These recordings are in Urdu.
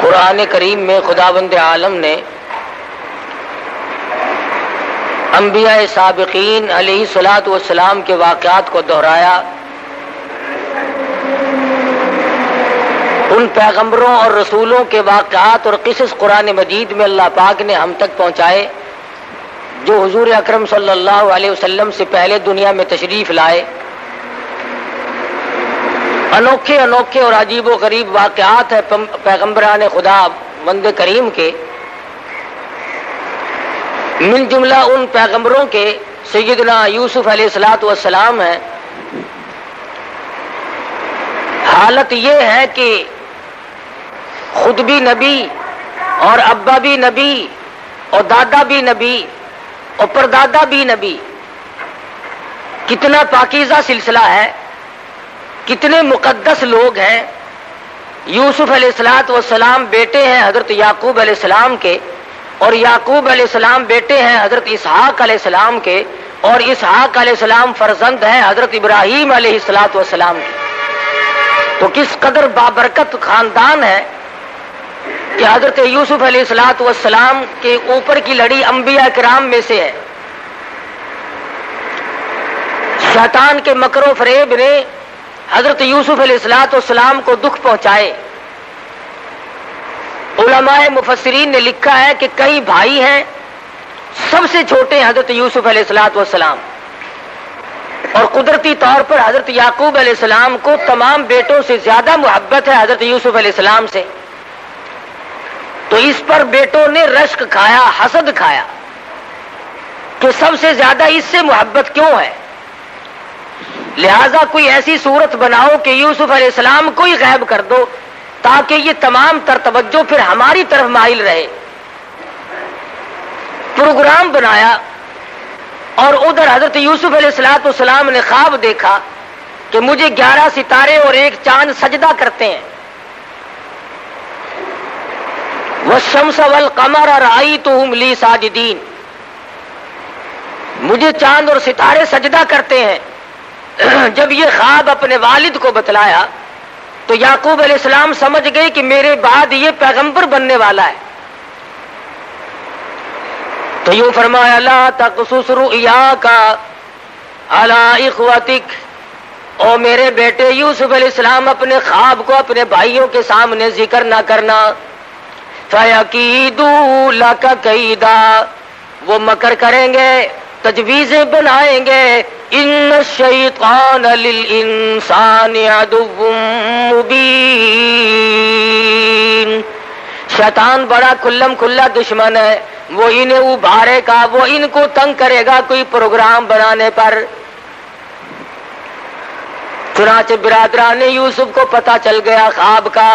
قرآن کریم میں خداوند عالم نے انبیاء سابقین علیہ الصلاۃ والسلام کے واقعات کو دہرایا، ان پیغمبروں اور رسولوں کے واقعات اور قصص قرآن مجید میں اللہ پاک نے ہم تک پہنچائے جو حضور اکرم صلی اللہ علیہ وسلم سے پہلے دنیا میں تشریف لائے۔ انوکھے انوکھے اور عجیب و غریب واقعات ہیں پیغمبران خدا وند کریم کے، من جملہ ان پیغمبروں کے سیدنا یوسف علیہ الصلاۃ والسلام ہیں۔ حالت یہ ہے کہ خود بھی نبی اور ابا بھی نبی اور دادا بھی نبی اور پردادا بھی نبی، کتنا پاکیزہ سلسلہ ہے، کتنے مقدس لوگ ہیں۔ یوسف علیہ الصلاۃ والسلام بیٹے ہیں حضرت یعقوب علیہ السلام کے، اور یعقوب علیہ السلام بیٹے ہیں حضرت اسحاق علیہ السلام کے، اور اسحاق علیہ السلام فرزند ہیں حضرت ابراہیم علیہ الصلاۃ والسلام کے۔ تو کس قدر بابرکت خاندان ہے کہ حضرت یوسف علیہ الصلاۃ والسلام کے اوپر کی لڑی انبیاء کرام میں سے ہے۔ شیطان کے مکر و فریب نے حضرت یوسف علیہ الصلاۃ والسلام کو دکھ پہنچائے۔ علماء مفسرین نے لکھا ہے کہ کئی بھائی ہیں، سب سے چھوٹے ہیں حضرت یوسف علیہ الصلاۃ والسلام، اور قدرتی طور پر حضرت یعقوب علیہ السلام کو تمام بیٹوں سے زیادہ محبت ہے حضرت یوسف علیہ السلام سے۔ تو اس پر بیٹوں نے رشک کھایا، حسد کھایا کہ سب سے زیادہ اس سے محبت کیوں ہے، لہذا کوئی ایسی صورت بناؤ کہ یوسف علیہ السلام کو ہی غائب کر دو تاکہ یہ تمام تر توجہ پھر ہماری طرف مائل رہے۔ پروگرام بنایا، اور ادھر حضرت یوسف علیہ الصلاۃ والسلام نے خواب دیکھا کہ مجھے 11 ستارے اور ایک چاند سجدہ کرتے ہیں۔ والشمس والقمر رأیتہم لی ساجدین، مجھے چاند اور ستارے سجدہ کرتے ہیں۔ جب یہ خواب اپنے والد کو بتلایا تو یعقوب علیہ السلام سمجھ گئے کہ میرے بعد یہ پیغمبر بننے والا ہے۔ تو یوں فرمایا لا تقصص رؤیاک علی اخوتک، او میرے بیٹے یوسف علیہ السلام اپنے خواب کو اپنے بھائیوں کے سامنے ذکر نہ کرنا۔ فیکیدوا لک کیدا، وہ مکر کریں گے، تجویزیں بنائیں گے۔ ان الشیطان للانسان عدو مبین، شیطان بڑا کھلم کھلا دشمن ہے، وہ انہیں ابھارے گا، وہ ان کو تنگ کرے گا کوئی پروگرام بنانے پر۔ چنانچہ برادران یوسف کو پتہ چل گیا خواب کا،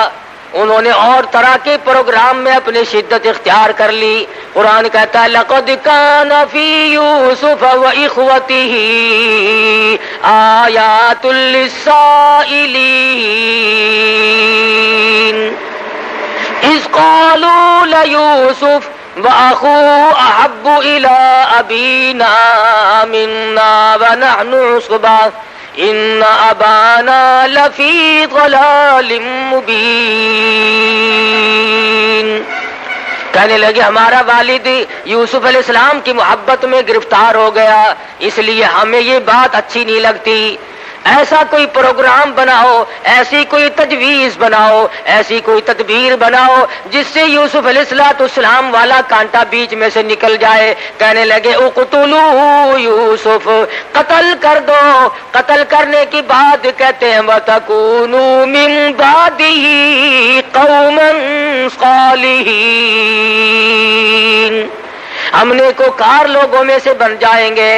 انہوں نے اور طرح کے پروگرام میں اپنی شدت اختیار کر لی۔ قرآن کہتا ہے لقد کان فی یوسف واخوتہ آیات للسائلین اذ قالوا لیوسف وَأَخُوهُ أَحَبُّ إِلَىٰ أَبِينَا مِنَّا وَنَحْنُ عُصْبَةٌ إِنَّ أَبَانَا لَفِي ضَلَالٍ مُّبِينٍ۔ کہنے لگے ہمارا والد یوسف علیہ السلام کی محبت میں گرفتار ہو گیا، اس لیے ہمیں یہ بات اچھی نہیں لگتی۔ ایسا کوئی پروگرام بناؤ، ایسی کوئی تجویز بناؤ، ایسی کوئی تدبیر بناؤ جس سے یوسف علیہ السلام والا کانٹا بیچ میں سے نکل جائے۔ کہنے لگے اقتلوا یوسف، قتل کر دو۔ قتل کرنے کے بعد کہتے ہیں وَتَكُونُوا مِن بَعْدِهِ قَوْمًا صَالِحِينَ، ہم نیکوکار لوگوں میں سے بن جائیں گے۔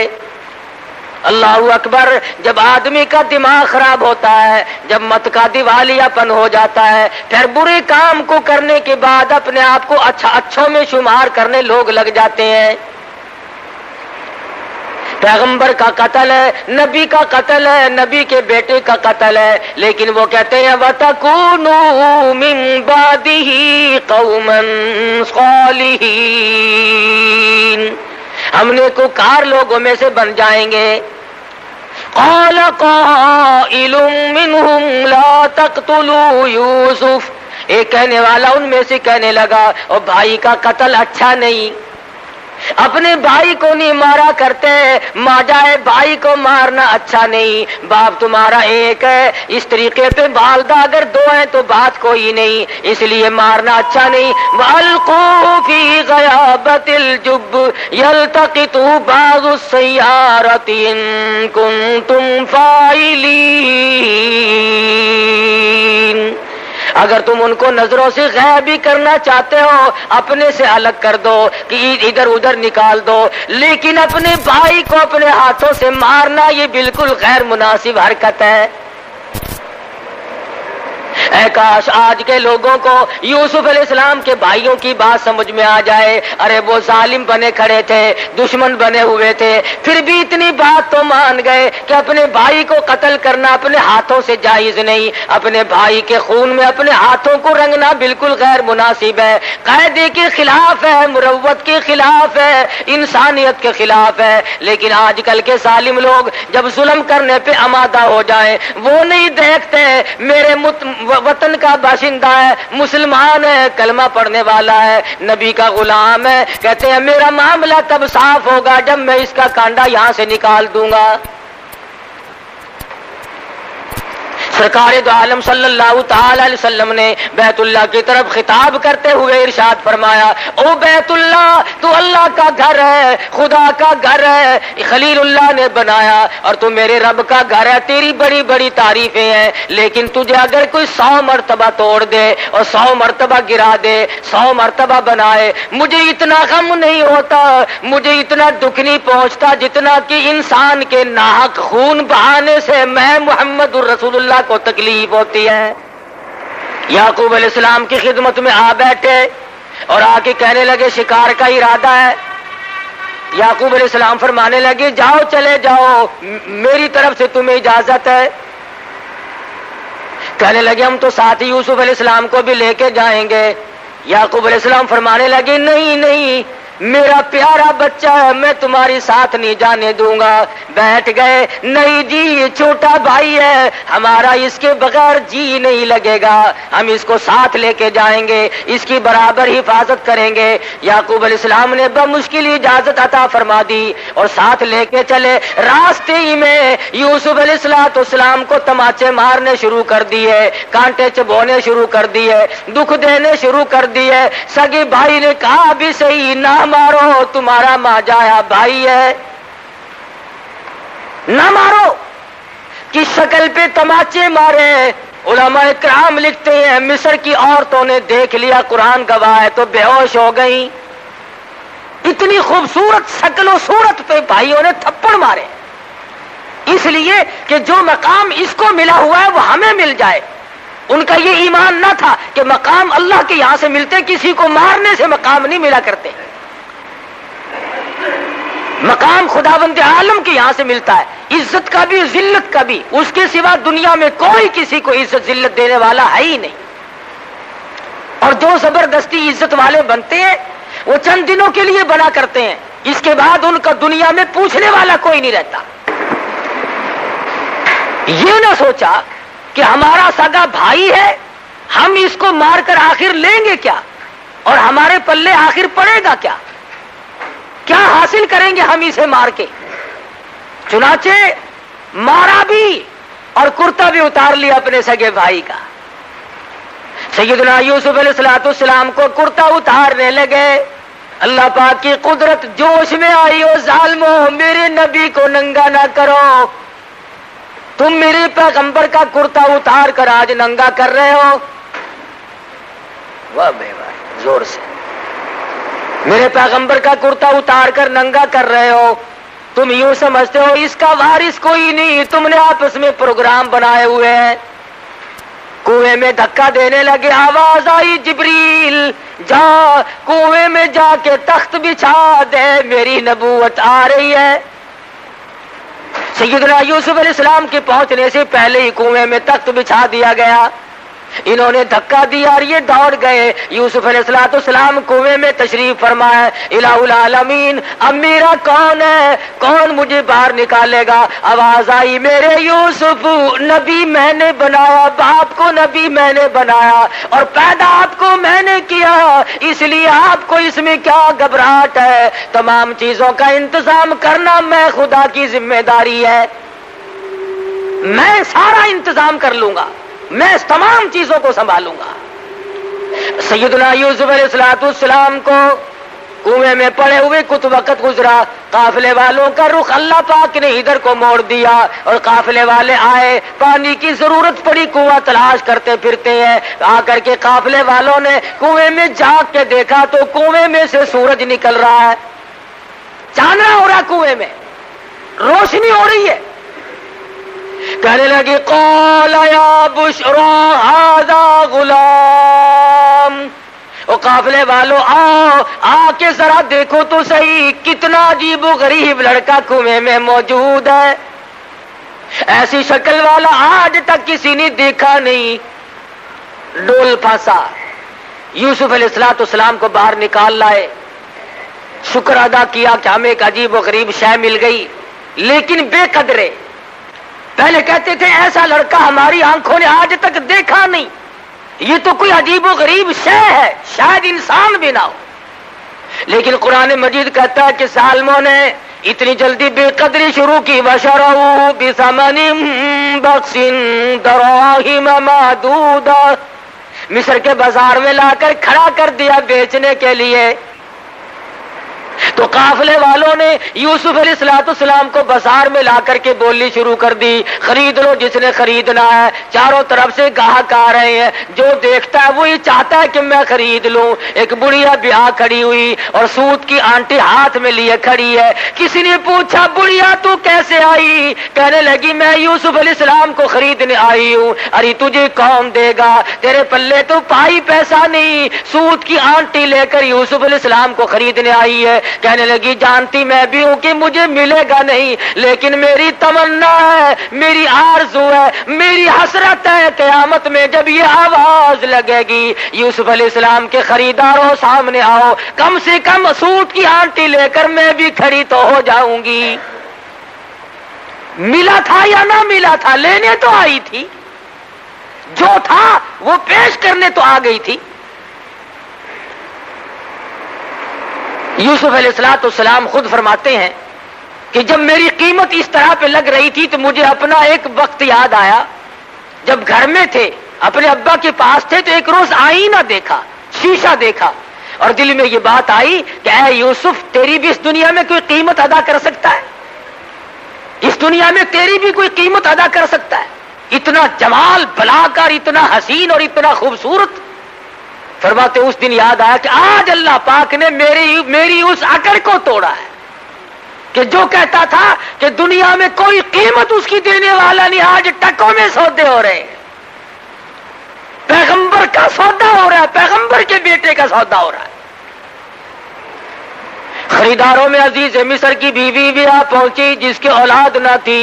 اللہ اکبر۔ جب آدمی کا دماغ خراب ہوتا ہے، جب مت کا دیوالیہ پن ہو جاتا ہے، پھر برے کام کو کرنے کے بعد اپنے آپ کو اچھوں میں شمار کرنے لوگ لگ جاتے ہیں۔ پیغمبر کا قتل ہے، نبی کا قتل ہے، نبی کے بیٹے کا قتل ہے، لیکن وہ کہتے ہیں وَتَكُونُوا مِن بَعْدِهِ قَوْمًا صَالِحِينَ، ہم نیکوکار لوگوں میں سے بن جائیں گے۔ قال قائل منهم لا تقتلوا يوسف ایک کہنے والا ان میں سے کہنے لگا اور بھائی کا قتل اچھا نہیں، اپنے بھائی کو نہیں مارا کرتے، ماں جائے بھائی کو مارنا اچھا نہیں، باپ تمہارا ایک ہے، اس طریقے پہ والدہ اگر دو ہیں تو بات کوئی نہیں، اس لیے مارنا اچھا نہیں۔ وَأَلْقُوا فِي غَيَابَتِ الْجُبِّ يَلْتَقِطُ بَعْضُ السَّيَّارَةِ إِن كُنتُمْ فَاعِلِينَ۔ اگر تم ان کو نظروں سے غائب ہی کرنا چاہتے ہو اپنے سے الگ کر دو کہ ادھر ادھر نکال دو، لیکن اپنے بھائی کو اپنے ہاتھوں سے مارنا یہ بالکل غیر مناسب حرکت ہے۔ اے کاش آج کے لوگوں کو یوسف علیہ السلام کے بھائیوں کی بات سمجھ میں آ جائے۔ ارے وہ ظالم بنے کھڑے تھے، دشمن بنے ہوئے تھے، پھر بھی اتنی بات تو مان گئے کہ اپنے بھائی کو قتل کرنا اپنے ہاتھوں سے جائز نہیں، اپنے بھائی کے خون میں اپنے ہاتھوں کو رنگنا بالکل غیر مناسب ہے، قاعدے کے خلاف ہے، مروت کے خلاف ہے، انسانیت کے خلاف ہے۔ لیکن آج کل کے ظالم لوگ جب ظلم کرنے پہ آمادہ ہو جائیں وہ نہیں دیکھتے میرے وطن کا باشندہ ہے، مسلمان ہے، کلمہ پڑھنے والا ہے، نبی کا غلام ہے، کہتے ہیں میرا معاملہ تب صاف ہوگا جب میں اس کا کانڈا یہاں سے نکال دوں گا۔ سرکار دو عالم صلی اللہ تعالی علیہ وسلم نے بیت اللہ کی طرف خطاب کرتے ہوئے ارشاد فرمایا، او بیت اللہ تو اللہ کا گھر ہے، خدا کا گھر ہے، خلیل اللہ نے بنایا اور تو میرے رب کا گھر ہے، تیری بڑی بڑی تعریفیں ہیں، لیکن تجھے اگر کوئی 100 مرتبہ توڑ دے اور 100 مرتبہ گرا دے، 100 مرتبہ بنائے، مجھے اتنا غم نہیں ہوتا، مجھے اتنا دکھ نہیں پہنچتا جتنا کہ انسان کے ناحق خون بہانے سے میں محمد الرسول اللہ کو تکلیف ہوتی ہے۔ یعقوب علیہ السلام کی خدمت میں آ بیٹھے اور آ کے کہنے لگے شکار کا ارادہ ہے۔ یعقوب علیہ السلام فرمانے لگے جاؤ چلے جاؤ، میری طرف سے تمہیں اجازت ہے۔ کہنے لگے ہم تو ساتھ ہی یوسف علیہ السلام کو بھی لے کے جائیں گے۔ یعقوب علیہ السلام فرمانے لگے نہیں نہیں، میرا پیارا بچہ ہے، میں تمہاری ساتھ نہیں جانے دوں گا۔ بیٹھ گئے، نہیں جی یہ چھوٹا بھائی ہے ہمارا، اس کے بغیر جی نہیں لگے گا، ہم اس کو ساتھ لے کے جائیں گے، اس کی برابر حفاظت کریں گے۔ یعقوب علیہ السلام نے بمشکل اجازت عطا فرما دی اور ساتھ لے کے چلے۔ راستے ہی میں یوسف علیہ السلام کو تماچے مارنے شروع کر دیے، کانٹے چبونے شروع کر دیے، دکھ دینے شروع کر دیے۔ سگے بھائی نے کہا بھی صحیح نہ مارو، تمہارا ماجایا بھائی ہے، نہ مارو، کی شکل پہ تماچے مارے۔ علماء کرام لکھتے ہیں مصر کی عورتوں نے دیکھ لیا، قرآن گواہ ہے، تو بے ہوش ہو گئیں، اتنی خوبصورت شکل و صورت پہ بھائیوں نے تھپڑ مارے، اس لیے کہ جو مقام اس کو ملا ہوا ہے وہ ہمیں مل جائے۔ ان کا یہ ایمان نہ تھا کہ مقام اللہ کے یہاں سے ملتے، کسی کو مارنے سے مقام نہیں ملا کرتے، مقام خداوند عالم کے یہاں سے ملتا ہے، عزت کا بھی ذلت کا بھی، اس کے سوا دنیا میں کوئی کسی کو عزت ذلت دینے والا ہے ہی نہیں۔ اور جو زبردستی عزت والے بنتے ہیں وہ چند دنوں کے لیے بنا کرتے ہیں، اس کے بعد ان کا دنیا میں پوچھنے والا کوئی نہیں رہتا۔ یہ نہ سوچا کہ ہمارا سگا بھائی ہے، ہم اس کو مار کر آخر لیں گے کیا، اور ہمارے پلے آخر پڑے گا کیا، کیا حاصل کریں گے ہم اسے مار کے۔ چنانچہ مارا بھی اور کرتا بھی اتار لیا اپنے سگے بھائی کا۔ سیدنا یوسف علیہ السلام کو کرتا اتارنے لگے، اللہ پاک کی قدرت جوش میں آئی، ہو ظالمو میرے نبی کو ننگا نہ کرو، تم میرے پیغمبر کا کرتا اتار کر آج ننگا کر رہے ہو۔ واہ بے واہ، زور سے، میرے پیغمبر کا کرتا اتار کر ننگا کر رہے ہو، تم یوں سمجھتے ہو اس کا وارث کوئی نہیں، تم نے آپس میں پروگرام بنائے ہوئے ہیں۔ کنویں میں دھکا دینے لگے، آواز آئی جبریل جا کنویں میں جا کے تخت بچھا دے، میری نبوت آ رہی ہے۔ سیدنا یوسف علیہ السلام کے پہنچنے سے پہلے ہی کنویں میں تخت بچھا دیا گیا۔ انہوں نے دھکا دیا اور یہ دوڑ گئے. یوسف علیہ السلام کنویں میں تشریف فرمائے. الہ العالمین اب میرا کون ہے, کون مجھے باہر نکالے گا؟ آواز آئی میرے یوسف نبی میں نے بنایا, باپ کو نبی میں نے بنایا اور پیدا آپ کو میں نے کیا, اس لیے آپ کو اس میں کیا گھبراہٹ ہے؟ تمام چیزوں کا انتظام کرنا میں خدا کی ذمہ داری ہے, میں سارا انتظام کر لوں گا, میں اس تمام چیزوں کو سنبھالوں گا. سیدنا یوسف علیہ السلام کو کنویں میں پڑے ہوئے کچھ وقت گزرا. قافلے والوں کا رخ اللہ پاک نے ادھر کو موڑ دیا اور قافلے والے آئے, پانی کی ضرورت پڑی, کنواں تلاش کرتے پھرتے ہیں. آ کر کے قافلے والوں نے کنویں میں جھانک کے دیکھا تو کنویں میں سے سورج نکل رہا ہے, چاندنا ہو رہا, کنویں میں روشنی ہو رہی ہے. کہنے لگی قال یا بشرا ھذا غلام, او قافلے والوں آؤ, آ کے ذرا دیکھو تو صحیح کتنا عجیب و غریب لڑکا کنویں میں موجود ہے, ایسی شکل والا آج تک کسی نے دیکھا نہیں. ڈول پھانسا, یوسف علیہ السلام کو باہر نکال لائے, شکر ادا کیا کہ ہمیں ایک عجیب و غریب شے مل گئی, لیکن بے قدرے. پہلے کہتے تھے ایسا لڑکا ہماری آنکھوں نے آج تک دیکھا نہیں, یہ تو کوئی عجیب و غریب شے ہے, شاید انسان بھی نہ ہو. لیکن قرآن مجید کہتا ہے کہ ظالموں نے اتنی جلدی بے قدری شروع کی. وَشَرَوْا بِثَمَنٍ بَخْسٍ دَرَاهِمَ مَعْدُودَةٍ, مصر کے بازار میں لا کر کھڑا کر دیا بیچنے کے لیے. تو قافلے والوں نے یوسف علیہ السلام کو بازار میں لا کر کے بولنی شروع کر دی, خرید لو جس نے خریدنا ہے. چاروں طرف سے گاہک آ رہے ہیں, جو دیکھتا ہے وہی چاہتا ہے کہ میں خرید لوں. ایک بڑھیا بیاہ کھڑی ہوئی اور سوت کی آنٹی ہاتھ میں لیے کھڑی ہے. کسی نے پوچھا بڑھیا تو کیسے آئی؟ کہنے لگی میں یوسف علیہ السلام کو خریدنے آئی ہوں. ارے تجھے کون دے گا, تیرے پلے تو پائی پیسہ نہیں, سوت کی آنٹی لے کر یوسف علیہ السلام کو خریدنے آئی ہے. کہنے لگی جانتی میں بھی ہوں کہ مجھے ملے گا نہیں, لیکن میری تمنا ہے, میری آرزو ہے, میری حسرت ہے, قیامت میں جب یہ آواز لگے گی یوسف علیہ السلام کے خریداروں سامنے آؤ, کم سے کم سوٹ کی آنٹی لے کر میں بھی کھڑی تو ہو جاؤں گی. ملا تھا یا نہ ملا تھا, لینے تو آئی تھی, جو تھا وہ پیش کرنے تو آ گئی تھی. یوسف علیہ السلام خود فرماتے ہیں کہ جب میری قیمت اس طرح پہ لگ رہی تھی تو مجھے اپنا ایک وقت یاد آیا. جب گھر میں تھے, اپنے ابا کے پاس تھے, تو ایک روز آئینہ دیکھا, شیشہ دیکھا, اور دل میں یہ بات آئی کہ اے یوسف تیری بھی اس دنیا میں کوئی قیمت ادا کر سکتا ہے, اس دنیا میں تیری بھی کوئی قیمت ادا کر سکتا ہے. اتنا جمال بلا کر, اتنا حسین اور اتنا خوبصورت. فرماتے اس دن یاد آیا کہ آج اللہ پاک نے میری اس اکڑ کو توڑا ہے کہ جو کہتا تھا کہ دنیا میں کوئی قیمت اس کی دینے والا نہیں, آج ٹکوں میں سودے ہو رہے ہیں. پیغمبر کا سودا ہو رہا ہے, پیغمبر کے بیٹے کا سودا ہو رہا ہے. خریداروں میں عزیز مصر کی بیوی بھی آ پہنچی جس کی اولاد نہ تھی,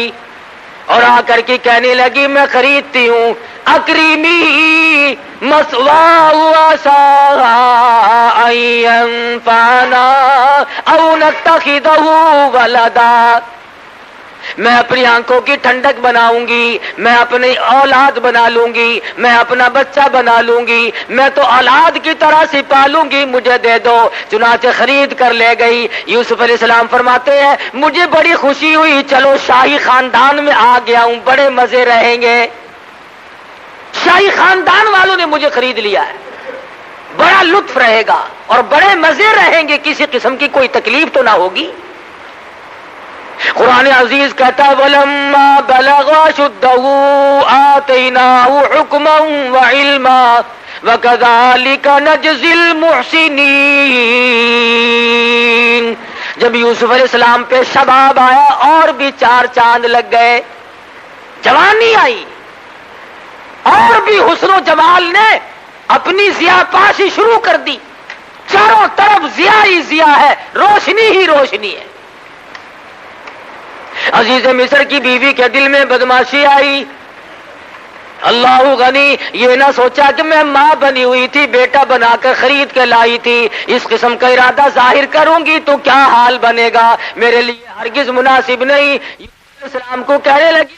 اور آ کر کے کہنے لگی میں خریدتی ہوں, اکریمی مثواه وعسى ان ينفعنا او نتخذه ولدا. میں اپنی آنکھوں کی ٹھنڈک بناؤں گی, میں اپنی اولاد بنا لوں گی, میں اپنا بچہ بنا لوں گی, میں تو اولاد کی طرح سے پالوں گی, مجھے دے دو. چنانچہ خرید کر لے گئی. یوسف علیہ السلام فرماتے ہیں مجھے بڑی خوشی ہوئی, چلو شاہی خاندان میں آ گیا ہوں, بڑے مزے رہیں گے. شاہی خاندان والوں نے مجھے خرید لیا ہے, بڑا لطف رہے گا اور بڑے مزے رہیں گے, کسی قسم کی کوئی تکلیف تو نہ ہوگی. قرآن عزیز کہتا ہے وَلَمَّا بَلَغَ أَشُدَّهُ آتَيْنَاهُ حُكْمًا وَعِلْمًا وَكَذَلِكَ نَجْزِي الْمُحْسِنِينَ. جب یوسف علیہ السلام پہ شباب آیا اور بھی 4 چاند لگ گئے, جوانی آئی اور بھی حسن و جمال نے اپنی ضیاء پاشی شروع کر دی. چاروں طرف ضیاء ہی ضیاء ہے, روشنی ہی روشنی ہے. عزیز مصر کی بیوی کے دل میں بدماشی آئی اللہ غنی، یہ نہ سوچا کہ میں ماں بنی ہوئی تھی بیٹا بنا کر خرید کے لائی تھی، اس قسم کا ارادہ ظاہر کروں گی تو کیا حال بنے گا، میرے لیے ہرگز مناسب نہیں۔ یوسف علیہ السلام کو کہنے لگی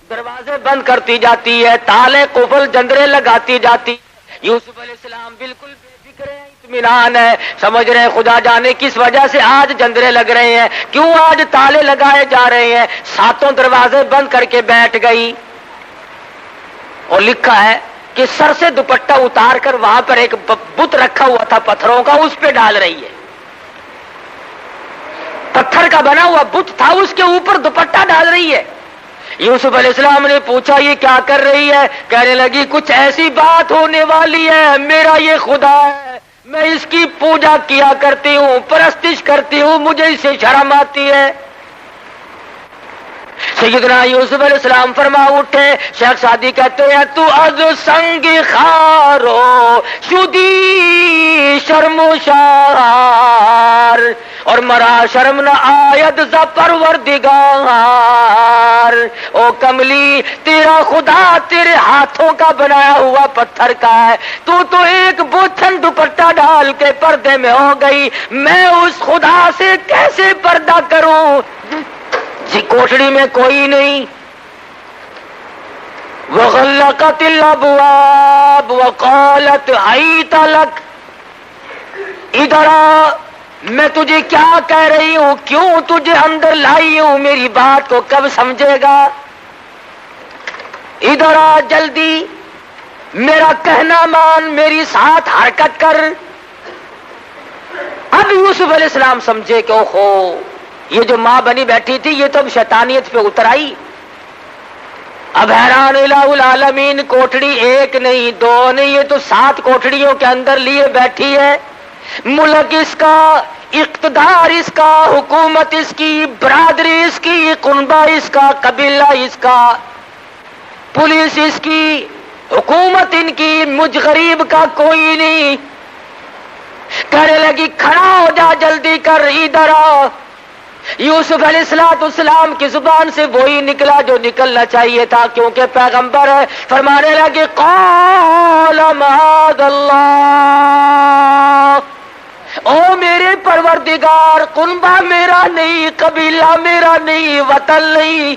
دروازے بند کرتی جاتی ہے، تالے قفل جندرے لگاتی جاتی۔ یوسف علیہ السلام بالکل بے فکر ہیں، اطمینان ہے، سمجھ رہے ہیں خدا جانے کس وجہ سے آج جندرے لگ رہے ہیں، کیوں آج تالے لگائے جا رہے ہیں، ساتوں دروازے بند کر کے بیٹھ گئی۔ اور لکھا ہے کہ سر سے دوپٹہ اتار کر وہاں پر ایک بت رکھا ہوا تھا پتھروں کا، اس پہ ڈال رہی ہے، پتھر کا بنا ہوا بت تھا، اس کے اوپر دوپٹہ ڈال رہی ہے۔ یوسف علیہ السلام نے پوچھا یہ کیا کر رہی ہے؟ کہنے لگی کچھ ایسی بات ہونے والی ہے، میرا یہ خدا ہے، میں اس کی پوجا کیا کرتی ہوں، پرستش کرتی ہوں، مجھے اس سے شرم آتی ہے۔ سیدنا یوسف علیہ السلام فرما اٹھے، شیخ سعدی کہتے ہیں تو از سنگ خارو شدی شرمشار، اور مرا شرم نہ آید ز پروردگار۔ او کملی تیرا خدا تیرے ہاتھوں کا بنایا ہوا پتھر کا ہے، تو ایک بوچھن دوپٹہ ڈال کے پردے میں ہو گئی، میں اس خدا سے کیسے پردہ کروں؟ جی کوٹڑی میں کوئی نہیں۔ وغلقت الابواب وقالت حیت لک، ادھر آ، میں تجھے کیا کہہ رہی ہوں، کیوں تجھے اندر لائی ہوں، میری بات کو کب سمجھے گا، ادھر آ جلدی، میرا کہنا مان، میری ساتھ حرکت کر۔ اب یوسف علیہ السلام سمجھے کہ اوہو، یہ جو ماں بنی بیٹھی تھی یہ تو اب شیطانیت پہ اتر آئی۔ اب حیران الہ العالمین، کوٹڑی ایک نہیں دو نہیں، یہ تو 7 کوٹڑیوں کے اندر لیے بیٹھی ہے، ملک اس کا، اقتدار اس کا، حکومت اس کی، برادری اس کی، قنبہ اس کا، قبیلہ اس کا، پولیس اس کی، حکومت ان کی، مجھ غریب کا کوئی نہیں۔ کہنے لگی کھڑا ہو جا، جلدی کر، ادھر آ۔ یوسف علیہ السلام کی زبان سے وہی نکلا جو نکلنا چاہیے تھا، کیونکہ پیغمبر ہے۔ فرمانے لگے قال معاذ اللہ، او میرے پروردگار، کنبہ میرا نہیں، قبیلہ میرا نہیں، وطن نہیں،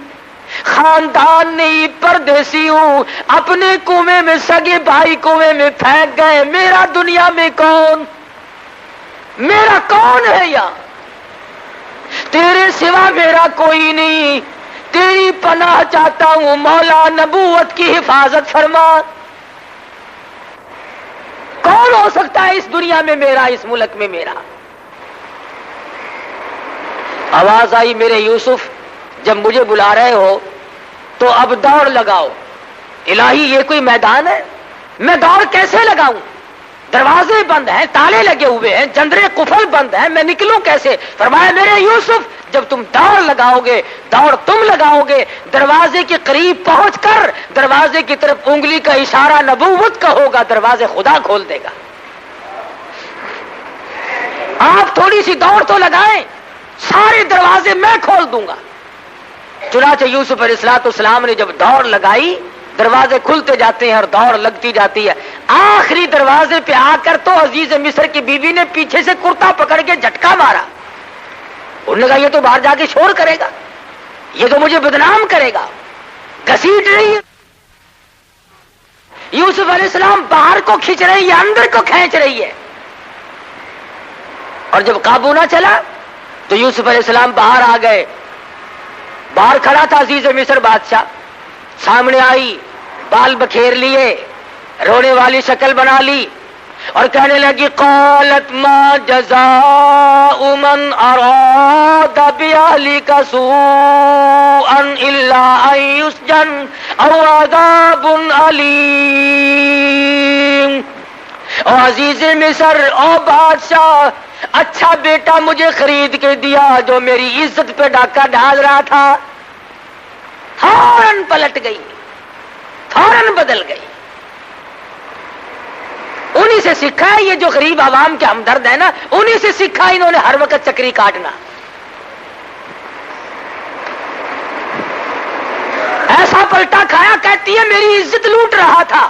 خاندان نہیں، پردیسی ہوں، اپنے کنویں میں سگے بھائی کنویں میں پھینک گئے، میرا دنیا میں کون، میرا کون ہے یہاں، تیرے سوا میرا کوئی نہیں، تیری پناہ چاہتا ہوں، مولا نبوت کی حفاظت فرما۔ کون ہو سکتا ہے اس دنیا میں میرا، اس ملک میں میرا؟ آواز آئی میرے یوسف، جب مجھے بلا رہے ہو تو اب دوڑ لگاؤ۔ الہی یہ کوئی میدان ہے، میں دوڑ کیسے لگاؤں؟ دروازے بند ہیں، تالے لگے ہوئے ہیں، جندرے قفل بند ہیں، میں نکلوں کیسے؟ فرمایا میرے یوسف، جب تم دوڑ لگاؤ گے، دوڑ تم لگاؤ گے، دروازے کے قریب پہنچ کر دروازے کی طرف انگلی کا اشارہ نبوت کا ہوگا، دروازے خدا کھول دے گا۔ آپ تھوڑی سی دوڑ تو لگائیں، سارے دروازے میں کھول دوں گا۔ چنانچہ یوسف علیہ السلام نے جب دوڑ لگائی، دروازے کھلتے جاتے ہیں اور دوڑ لگتی جاتی ہے۔ آخری دروازے پہ آ کر تو عزیز مصر کی بیوی نے پیچھے سے کرتا پکڑ کے جھٹکا مارا۔ انہوں نے کہا یہ تو باہر جا کے شور کرے گا، یہ تو مجھے بدنام کرے گا، گھسیٹ رہی ہے۔ یوسف علیہ السلام باہر کو کھینچ رہی ہے، اندر کو کھینچ رہی ہے، اور جب قابو نہ چلا تو یوسف علیہ السلام باہر آ گئے۔ باہر کھڑا تھا عزیز مصر بادشاہ، سامنے آئی، بال بکھیر لیے، رونے والی شکل بنا لی اور کہنے لگی قالت ما جزاء من اراد باهلك سوءا الا ان يسجن او عذاب الیم۔ او عزیز مصر، او بادشاہ، اچھا بیٹا مجھے خرید کے دیا جو میری عزت پہ ڈاکہ ڈال رہا تھا، فوراً پلٹ گئی، فوراً بدل گئی۔ انہی سے سیکھا ہے یہ جو غریب عوام کے ہمدرد ہے نا، انہی سے سیکھا انہوں نے ہر وقت چکری کاٹنا۔ ایسا پلٹا کھایا، کہتی ہے میری عزت لوٹ رہا تھا۔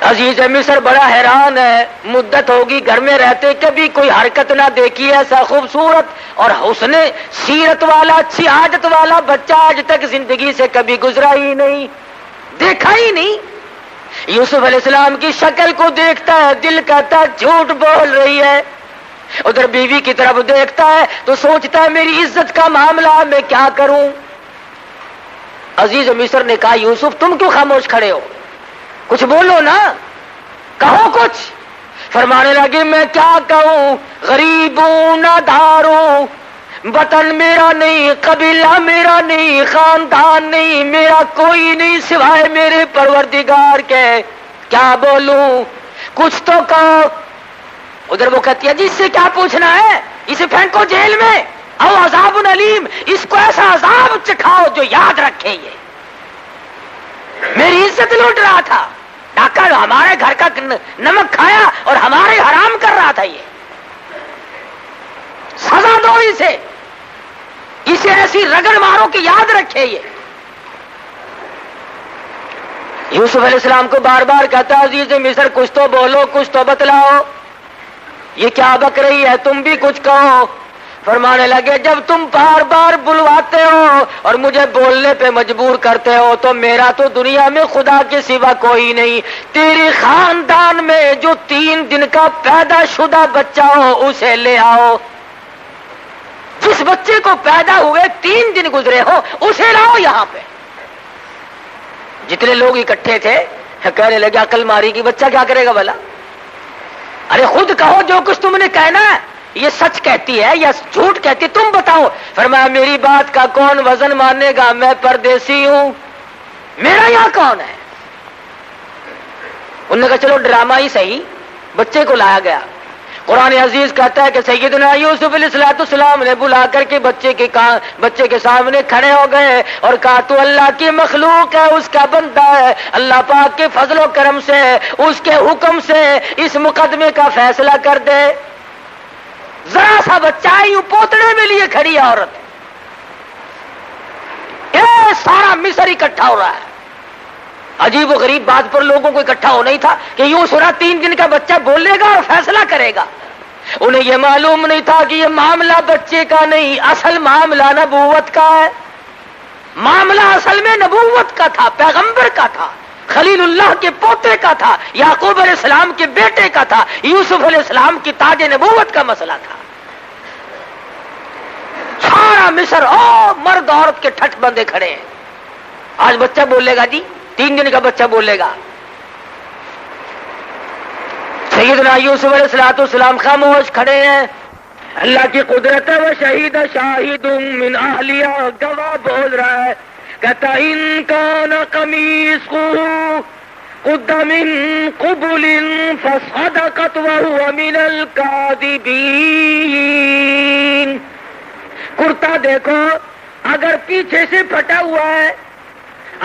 عزیز مصر بڑا حیران ہے، مدت ہوگی گھر میں رہتے، کبھی کوئی حرکت نہ دیکھی ایسا خوبصورت اور حسن سیرت والا، اچھی عادت والا بچہ آج تک زندگی سے کبھی گزرا ہی نہیں، دیکھا ہی نہیں۔ یوسف علیہ السلام کی شکل کو دیکھتا ہے، دل کہتا ہے جھوٹ بول رہی ہے، ادھر بیوی کی طرف دیکھتا ہے تو سوچتا ہے میری عزت کا معاملہ میں کیا کروں۔ عزیز مصر نے کہا یوسف تم کیوں خاموش کھڑے ہو، کچھ بولو نا، کہو کچھ۔ فرمانے لگے میں کیا کہوں، غریب ہوں، نادار ہوں، وطن میرا نہیں، قبیلہ میرا نہیں، خاندان نہیں، میرا کوئی نہیں سوائے میرے پروردگار کے، کیا بولوں، کچھ تو کہو۔ ادھر وہ کہتی ہے جی اس سے کیا پوچھنا ہے، اسے پھینکو جیل میں، او عذاب علیم، اس کو ایسا عذاب چکھاؤ جو یاد رکھے یہ میری عزت لوٹ رہا تھا، ڈاکہ ہمارے گھر کا نمک کھایا اور ہمارے حرام کر رہا تھا، یہ سزا دو اسے ایسی رگڑ مارو کہ یاد رکھے یہ۔ یوسف علیہ السلام کو بار بار کہتا عزیز مصر کچھ تو بولو، کچھ تو بتلاؤ، یہ کیا بک رہی ہے، تم بھی کچھ کہو۔ فرمانے لگے جب تم بار بار بلواتے ہو اور مجھے بولنے پہ مجبور کرتے ہو تو میرا تو دنیا میں خدا کے سوا کوئی نہیں، تیرے خاندان میں جو 3 دن کا پیدا شدہ بچہ ہو اسے لے آؤ، جس بچے کو پیدا ہوئے 3 دن گزرے ہو اسے لاؤ یہاں پہ۔ جتنے لوگ اکٹھے تھے کہنے لگے عقل ماری کی بچہ کیا کرے گا بھلا، ارے خود کہو جو کچھ تم نے کہنا ہے، یہ سچ کہتی ہے یا جھوٹ کہتی ہے تم بتاؤ۔ فرمایا میری بات کا کون وزن مانے گا، میں پردیسی ہوں، میرا یہاں کون ہے۔ انہوں نے کہا چلو ڈرامہ ہی صحیح، بچے کو لایا گیا۔ قرآن عزیز کہتا ہے کہ سیدنا یوسف علیہ السلام نے بلا کر کے بچے کے سامنے کھڑے ہو گئے اور کہا تو اللہ کی مخلوق ہے، اس کا بندہ ہے، اللہ پاک کے فضل و کرم سے اس کے حکم سے اس مقدمے کا فیصلہ کر دے۔ ذرا سا بچہ یوں پوتڑے میں لیے کھڑی عورت، یہ سارا مصر اکٹھا ہو رہا ہے۔ عجیب و غریب بات پر لوگوں کو اکٹھا ہونا ہی تھا کہ یوں سنا 3 دن کا بچہ بولے گا اور فیصلہ کرے گا۔ انہیں یہ معلوم نہیں تھا کہ یہ معاملہ بچے کا نہیں، اصل معاملہ نبوت کا ہے، معاملہ اصل میں نبوت کا تھا، پیغمبر کا تھا، خلیل اللہ کے پوتے کا تھا، یعقوب علیہ السلام کے بیٹے کا تھا، یوسف علیہ السلام کی تاج نبوت کا مسئلہ تھا۔ سارا مصر مرد عورت کے ٹھٹ بندے کھڑے ہیں، آج بچہ بولے گا جی، 3 دن کا بچہ بولے گا۔ سیدنا یوسف علیہ السلام خاموش کھڑے ہیں، اللہ کی قدرت ہے، وہ شہید شاہد من اہلیہ، گواہ بول رہا ہے، کہتا ان کان قمیصہ قد من قبل فصدقت وهو من الكاذبین۔ کرتا دیکھو اگر پیچھے سے پھٹا ہوا ہے،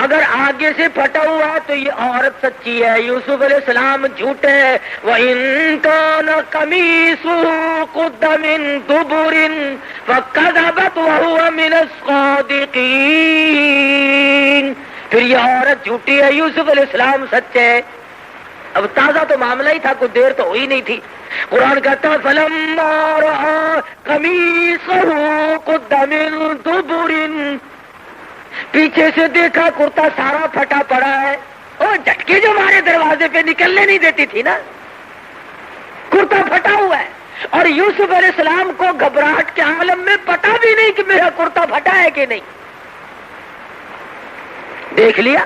اگر آگے سے پھٹا ہوا ہے تو یہ عورت سچی ہے، یوسف علیہ السلام جھوٹے ہیں۔ وَإِن كَانَ قَمِيصُهُ قُدَّ مِن دُبُرٍ فَكَذَبَتْ وَهُوَ مِنَ الصَّادِقِينَ۔ پھر یہ عورت جھوٹی ہے، یوسف علیہ السلام سچے ہیں۔ اب تازہ تو معاملہ ہی تھا، کوئی دیر تو ہوئی نہیں تھی۔ قرآن کہتا ہے فَلَمَّا رَأَىٰ قَمِيصَهُ قُدَّ مِن دُبُرٍ، پیچھے سے دیکھا کرتا سارا پھٹا پڑا ہے، اور جھٹکے جو ہمارے دروازے پہ نکلنے نہیں دیتی تھی نا، کرتا پھٹا ہوا ہے، اور یوسف علیہ السلام کو گھبراہٹ کے عالم میں پتا بھی نہیں کہ میرا کرتا پھٹا ہے کہ نہیں۔ دیکھ لیا،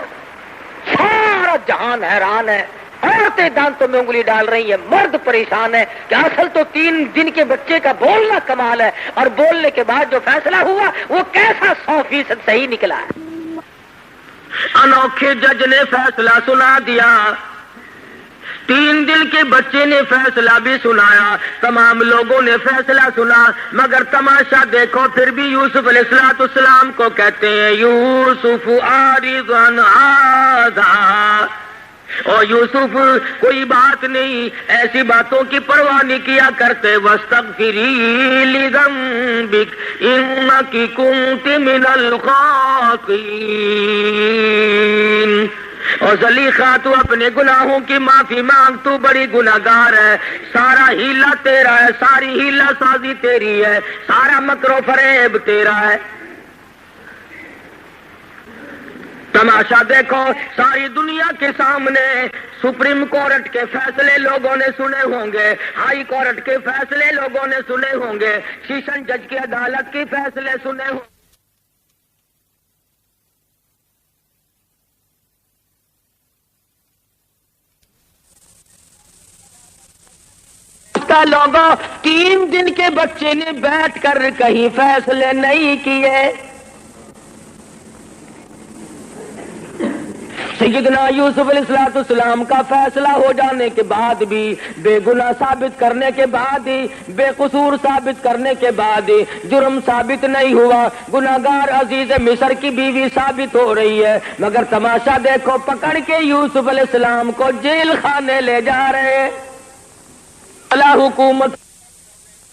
سارا جہان حیران ہے، عورتیں دانتوں میں انگلی ڈال رہی ہیں، مرد پریشان ہے کہ اصل تو 3 دن کے بچے کا بولنا کمال ہے، اور بولنے کے بعد جو فیصلہ ہوا وہ کیسا 100% صحیح نکلا ہے۔ انوکھے جج نے فیصلہ سنا دیا، 3 دن کے بچے نے فیصلہ بھی سنایا، تمام لوگوں نے فیصلہ سنا، مگر تماشا دیکھو پھر بھی یوسف علیہ السلام کو کہتے ہیں یوسف عارض عن ھذا، اور یوسف کوئی بات نہیں، ایسی باتوں کی پرواہ نہیں کیا کرتے. وَاسْتَغْفِرِي لِذَنبِكِ إِنَّكِ كُنتِ مِنَ الْخَاطِئِينَ. اور زلیخا تو اپنے گناہوں کی معافی مانگ، تو بڑی گناہگار ہے. سارا ہیلا تیرا ہے، ساری ہیلا سازی تیری ہے، سارا مکر و فریب تیرا ہے. تماشا دیکھو، ساری دنیا کے سامنے سپریم کورٹ کے فیصلے لوگوں نے سنے ہوں گے، ہائی کورٹ کے فیصلے لوگوں نے سنے ہوں گے، سیشن جج کی عدالت کے فیصلے سنے ہوں گے. لوگوں 3 دن کے بچے نے بیٹھ کر کہیں فیصلے نہیں کیے. سیدنا یوسف علیہ السلام کا فیصلہ ہو جانے کے بعد بھی، بے گناہ ثابت کرنے کے بعد ہی، بے قصور ثابت کرنے کے بعد ہی جرم ثابت نہیں ہوا. گناہگار عزیز مصر کی بیوی ثابت ہو رہی ہے، مگر تماشا دیکھو، پکڑ کے یوسف علیہ السلام کو جیل خانے لے جا رہے ہیں.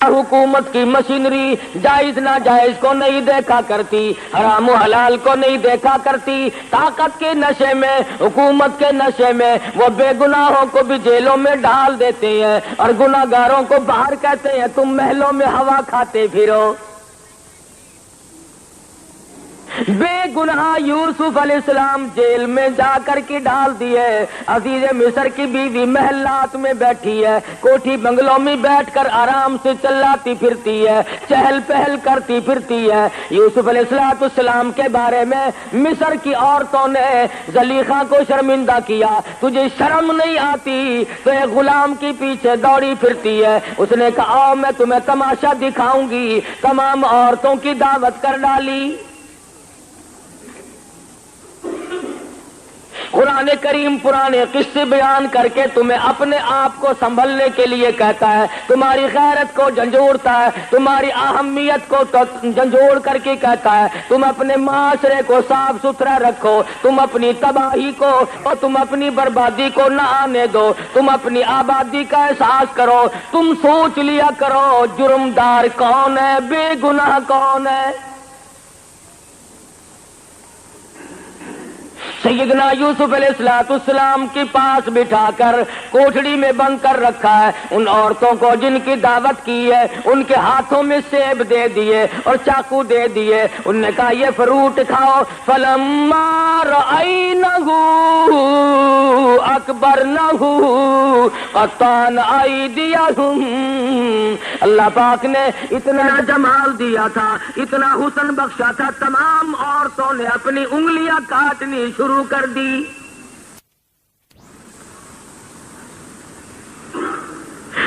حکومت کی مشینری جائز ناجائز کو نہیں دیکھا کرتی، حرام و حلال کو نہیں دیکھا کرتی. طاقت کے نشے میں، حکومت کے نشے میں وہ بے گناہوں کو بھی جیلوں میں ڈال دیتے ہیں اور گناہگاروں کو باہر کہتے ہیں تم محلوں میں ہوا کھاتے پھرو. بے گناہ یوسف علیہ السلام جیل میں جا کر کے ڈال دیے. عزیز مصر کی بیوی محلات میں بیٹھی ہے، کوٹھی بنگلوں میں بیٹھ کر آرام سے چلاتی پھرتی ہے، چہل پہل کرتی پھرتی ہے. یوسف علیہ السلام کے بارے میں مصر کی عورتوں نے زلیخا کو شرمندہ کیا. تجھے شرم نہیں آتی تو ایک غلام کے پیچھے دوڑی پھرتی ہے. اس نے کہا آؤ میں تمہیں تماشا دکھاؤں گی. تمام عورتوں کی دعوت کر ڈالی. قرآن کریم پرانے قصے بیان کر کے تمہیں اپنے آپ کو سنبھلنے کے لیے کہتا ہے، تمہاری غیرت کو جھنجھوڑتا ہے، تمہاری اہمیت کو جھنجھوڑ کر کے کہتا ہے تم اپنے معاشرے کو صاف ستھرا رکھو، تم اپنی تباہی کو اور تم اپنی بربادی کو نہ آنے دو، تم اپنی آبادی کا احساس کرو. تم سوچ لیا کرو جرمدار کون ہے، بے گناہ کون ہے. سیدنا یوسف علیہ السلام کے پاس بٹھا کر کوٹڑی میں بند کر رکھا ہے. ان عورتوں کو جن کی دعوت کی ہے ان کے ہاتھوں میں سیب دے دیے اور چاقو دے دیے. ان نے کہا یہ فروٹ کھاؤ. فلما رأینہ اکبرنہ قطعن ایدیہم. اللہ پاک نے اتنا جمال دیا تھا، اتنا حسن بخشا تھا، تمام عورتوں نے اپنی انگلیاں کاٹنی شروع کر دی.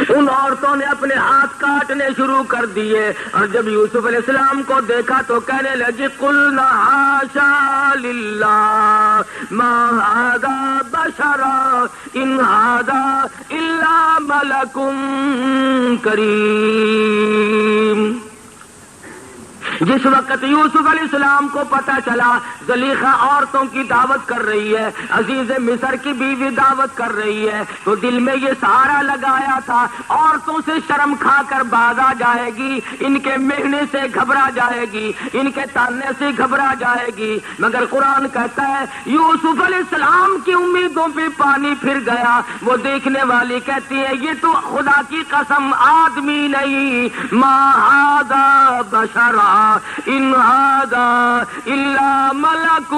ان عورتوں نے اپنے ہاتھ کاٹنے شروع کر دیے. اور جب یوسف علیہ السلام کو دیکھا تو کہنے لگی قلنا حاشا للہ ما ھذا بشرا ان ھذا الا ملک کریم. جس وقت یوسف علیہ السلام کو پتہ چلا زلیخا عورتوں کی دعوت کر رہی ہے، عزیز مصر کی بیوی دعوت کر رہی ہے، تو دل میں یہ سہارا لگایا تھا عورتوں سے شرم کھا کر باز آ جائے گی، ان کے مہنے سے گھبرا جائے گی، ان کے تانے سے گھبرا جائے گی. مگر قرآن کہتا ہے یوسف علیہ السلام کی امیدوں پہ پانی پھر گیا. وہ دیکھنے والی کہتی ہے یہ تو خدا کی قسم آدمی نہیں، ما ھذا بشرا ان ھذا الا ملک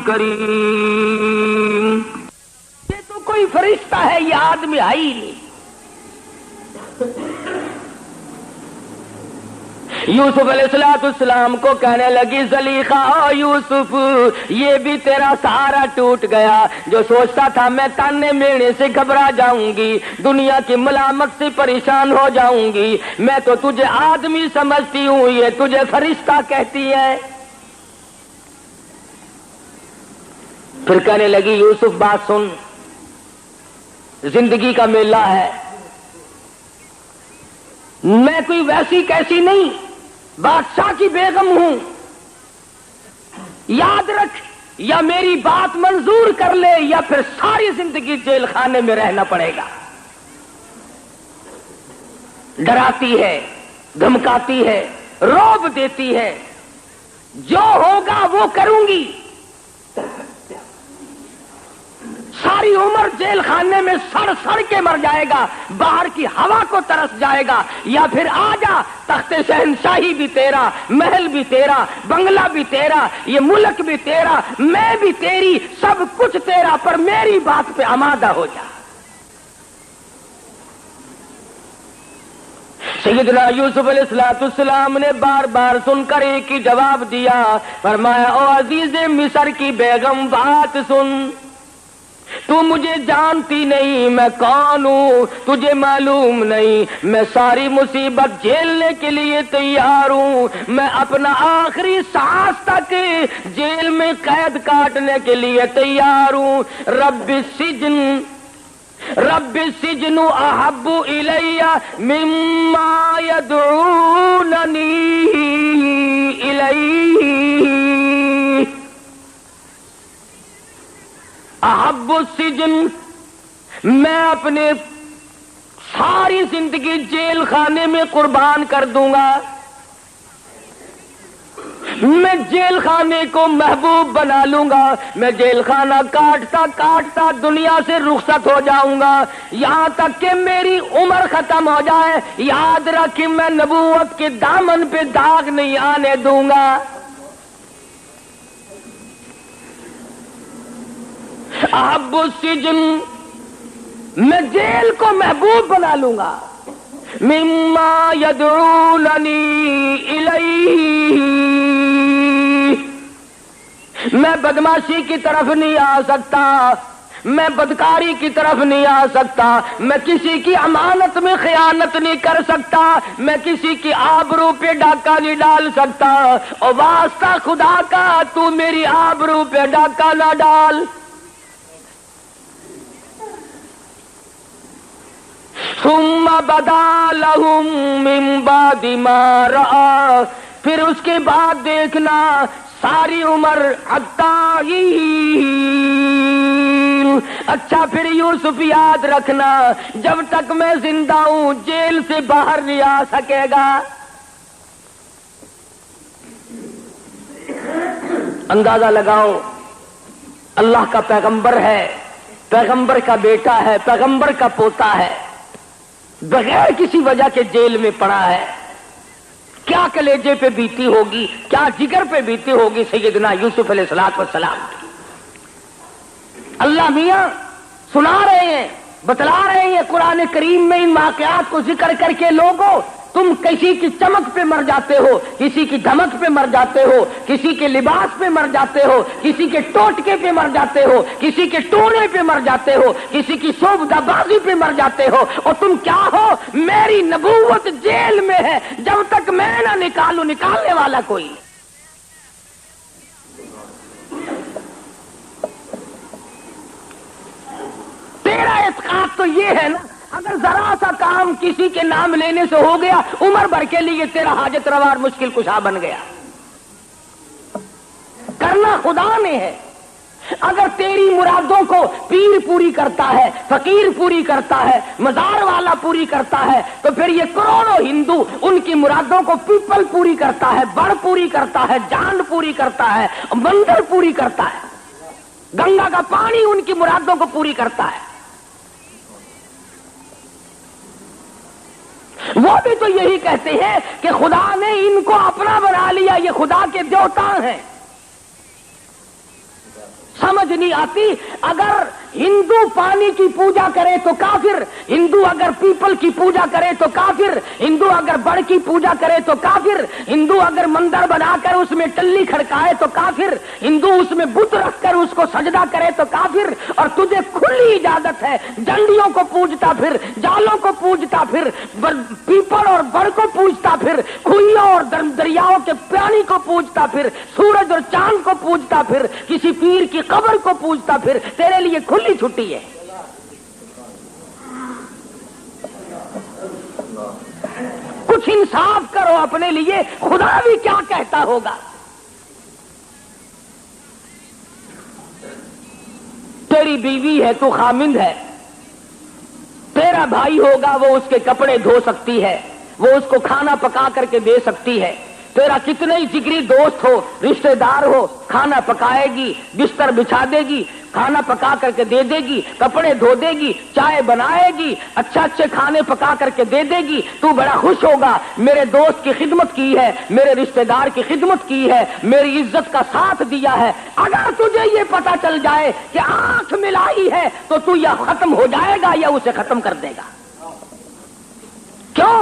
کریم. یہ تو کوئی فرشتہ ہے، یہ آدمی ہے ہی نہیں. یوسف علیہ السلام کو کہنے لگی زلیخا او یوسف یہ بھی تیرا سہارا ٹوٹ گیا. جو سوچتا تھا میں تانے مینے سے گھبرا جاؤں گی، دنیا کی ملامت سے پریشان ہو جاؤں گی، میں تو تجھے آدمی سمجھتی ہوں، یہ تجھے فرشتہ کہتی ہے. پھر کہنے لگی یوسف بات سن، زندگی کا میلہ ہے، میں کوئی ویسی کیسی نہیں، بادشاہ کی بیگم ہوں. یاد رکھ یا میری بات منظور کر لے یا پھر ساری زندگی جیل خانے میں رہنا پڑے گا. ڈراتی ہے، دھمکاتی ہے، رعب دیتی ہے، جو ہوگا وہ کروں گی. ساری عمر جیل خانے میں سڑ سڑ کے مر جائے گا، باہر کی ہوا کو ترس جائے گا. یا پھر آ جا، تخت شہنشاہی بھی تیرا، محل بھی تیرا، بنگلہ بھی تیرا، یہ ملک بھی تیرا، میں بھی تیری، سب کچھ تیرا، پر میری بات پہ آمادہ ہو جا. سیدنا یوسف علیہ السلام نے بار بار سن کر ایک ہی جواب دیا، فرمایا او عزیز مصر کی بیگم بات سن، تو مجھے جانتی نہیں میں کون ہوں، تجھے معلوم نہیں میں ساری مصیبت جھیلنے کے لیے تیار ہوں. میں اپنا آخری سانس تک جیل میں قید کاٹنے کے لیے تیار ہوں. رب السجن احب الی مما یدعوننی الیہ. احب السجن، میں اپنے ساری زندگی جیل خانے میں قربان کر دوں گا. میں جیل خانے کو محبوب بنا لوں گا. میں جیل خانہ کاٹتا کاٹتا دنیا سے رخصت ہو جاؤں گا، یہاں تک کہ میری عمر ختم ہو جائے. یاد رکھ میں نبوت کے دامن پہ داغ نہیں آنے دوں گا. احب السجن، میں جیل کو محبوب بنا لوں گا. مما یدعوننی الیہ، میں بدماشی کی طرف نہیں آ سکتا، میں بدکاری کی طرف نہیں آ سکتا، میں کسی کی امانت میں خیانت نہیں کر سکتا، میں کسی کی آبرو پہ ڈاکہ نہیں ڈال سکتا. اور واسطہ خدا کا تو میری آبرو پہ ڈاکہ نہ ڈال. ثم بدا لهم من بعد ما رأى، پھر اس کے بعد دیکھنا ساری عمر حتی. اچھا پھر یوسف یاد رکھنا، جب تک میں زندہ ہوں جیل سے باہر نہیں آ سکے گا. اندازہ لگاؤ، اللہ کا پیغمبر ہے، پیغمبر کا بیٹا ہے، پیغمبر کا پوتا ہے، بغیر کسی وجہ کے جیل میں پڑا ہے. کیا کلیجے پہ بیتی ہوگی، کیا جگر پہ بیتی ہوگی سیدنا یوسف علیہ السلام کی. اللہ میاں سنا رہے ہیں، بتلا رہے ہیں قرآن کریم میں ان واقعات کو ذکر کر کے، لوگوں تم کسی کی چمک پہ مر جاتے ہو، کسی کی دھمک پہ مر جاتے ہو، کسی کے لباس پہ مر جاتے ہو، کسی کے ٹوٹکے پہ مر جاتے ہو، کسی کے ٹونے پہ مر جاتے ہو، کسی کی سوبدہ بازی پہ مر جاتے ہو. اور تم کیا ہو؟ میری نبوت جیل میں ہے، جب تک میں نہ نکالوں نکالنے والا کوئی. تیرا اعتقاد تو یہ ہے نا، اگر ذرا سا کام کسی کے نام لینے سے ہو گیا، عمر بھر کے لیے تیرا حاجت روا اور مشکل کشا بن گیا. کرنا خدا نے ہے. اگر تیری مرادوں کو پیر پوری کرتا ہے، فقیر پوری کرتا ہے، مزار والا پوری کرتا ہے، تو پھر یہ کروڑوں ہندو ان کی مرادوں کو پیپل پوری کرتا ہے، بڑ پوری کرتا ہے، جانڈ پوری کرتا ہے، مندر پوری کرتا ہے، گنگا کا پانی ان کی مرادوں کو پوری کرتا ہے. وہ بھی تو یہی کہتے ہیں کہ خدا نے ان کو اپنا بنا لیا، یہ خدا کے دیوتا ہیں. سمجھ نہیں آتی. اگر ہندو پانی کی پوجا کرے تو کافر، ہندو اگر پیپل کی پوجا کرے تو کافر، ہندو اگر بڑ کی پوجا کرے تو کافر، ہندو اگر مندر بنا کر اس میں ٹلی کھڑکائے تو کافر، ہندو اس میں بت رکھ کر اس کو سجدہ کرے تو کافر. اور تجھے کھلی اجازت ہے ڈنڈیوں کو پوجتا پھر، جالوں کو پوجتا پھر، پیپل اور بڑ کو پوجتا پھر، کھوئیوں اور دریاؤں کے پانی کو پوجتا پھر، سورج اور چاند کو پوجتا پھر، کسی پیر کی قبر کو پوجتا پھر. تیرے لیے کھلی چھٹی ہے. کچھ انصاف کرو اپنے لیے، خدا بھی کیا کہتا ہوگا. تیری بیوی ہے تو خامند ہے، تیرا بھائی ہوگا وہ اس کے کپڑے دھو سکتی ہے، وہ اس کو کھانا پکا کر کے دے سکتی ہے، تیرا کتنے ہی جگری دوست ہو، رشتہ دار ہو، کھانا پکائے گی، بستر بچھا دے گی، کھانا پکا کر کے دے دے گی، کپڑے دھو دے گی، چائے بنائے گی، اچھے کھانے پکا کر کے دے دے گی، تو بڑا خوش ہوگا، میرے دوست کی خدمت کی ہے، میرے رشتہ دار کی خدمت کی ہے، میری عزت کا ساتھ دیا ہے۔ اگر تجھے یہ پتا چل جائے کہ آنکھ ملائی ہے تو یا ختم ہو جائے گا یا اسے ختم کر دے گا۔ کیوں؟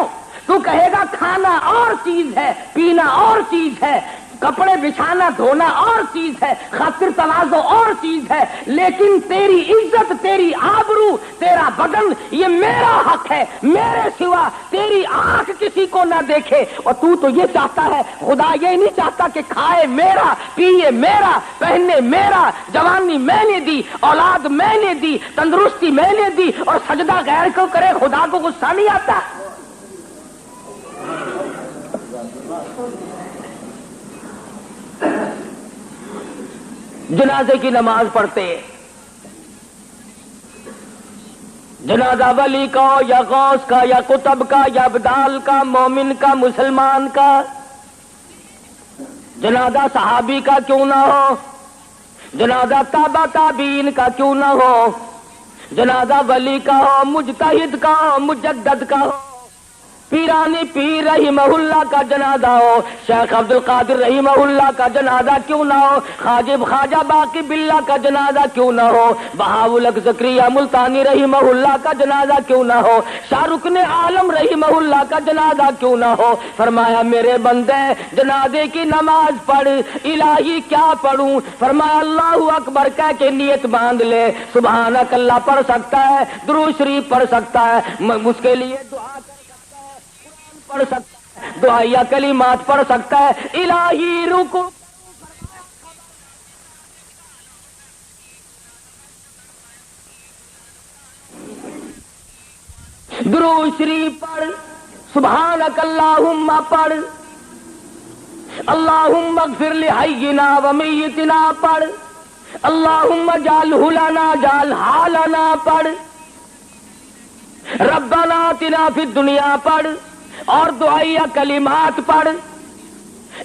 تو کہے گا کھانا اور چیز ہے، پینا اور چیز ہے، کپڑے بچھانا دھونا اور چیز ہے، خاطر تواضع اور چیز ہے، لیکن تیری عزت، تیری آبرو، تیرا بدن یہ میرا حق ہے، میرے سوا تیری آنکھ کسی کو نہ دیکھے۔ اور تو یہ چاہتا ہے، خدا یہ نہیں چاہتا کہ کھائے میرا، پیے میرا، پہنے میرا، جوانی میں نے دی، اولاد میں نے دی، تندرستی میں نے دی، اور سجدہ غیر کو کرے، خدا کو غصہ نہیں آتا؟ جنازے کی نماز پڑھتے، جنازہ ولی کا ہو یا غوث کا یا قطب کا یا ابدال کا، مومن کا، مسلمان کا، جنازہ صحابی کا کیوں نہ ہو، جنازہ تابع تابعین کا کیوں نہ ہو، جنازہ ولی کا ہو، مجتہد کا ہو، مجدد کا ہو، پیرانی پیر رحمہ اللہ کا جنازہ ہو، شیخ عبد القادر رحمہ اللہ کا جنازہ کیوں نہ ہو، خواجہ باقی باللہ کا جنازہ کیوں نہ ہو، بہاولق زکریا ملتانی رحمہ اللہ کا جنازہ کیوں نہ ہو، شاہ رکن عالم رحمہ اللہ کا جنازہ کیوں نہ ہو۔ فرمایا میرے بندے جنازے کی نماز پڑھ۔ الہی کیا پڑھوں؟ فرمایا اللہ اکبر کہہ کے نیت باندھ لے، سبحانک اللہ پڑھ سکتا ہے، درود شریف پڑھ سکتا ہے، اس کے لیے دعا پڑھ سکتا ہے، دعائیہ کلمات پڑھ سکتا ہے۔ الہی رکو درود شریف پڑھ، سبحانک اللہم پڑھ، اللہم اغفر لحینا و میتنا پڑھ، اللہم اجعلہ لنا اجعلہا لنا پڑھ، ربنا آتنا فی الدنیا پڑھ، اور دعائیہ کلمات پڑھ۔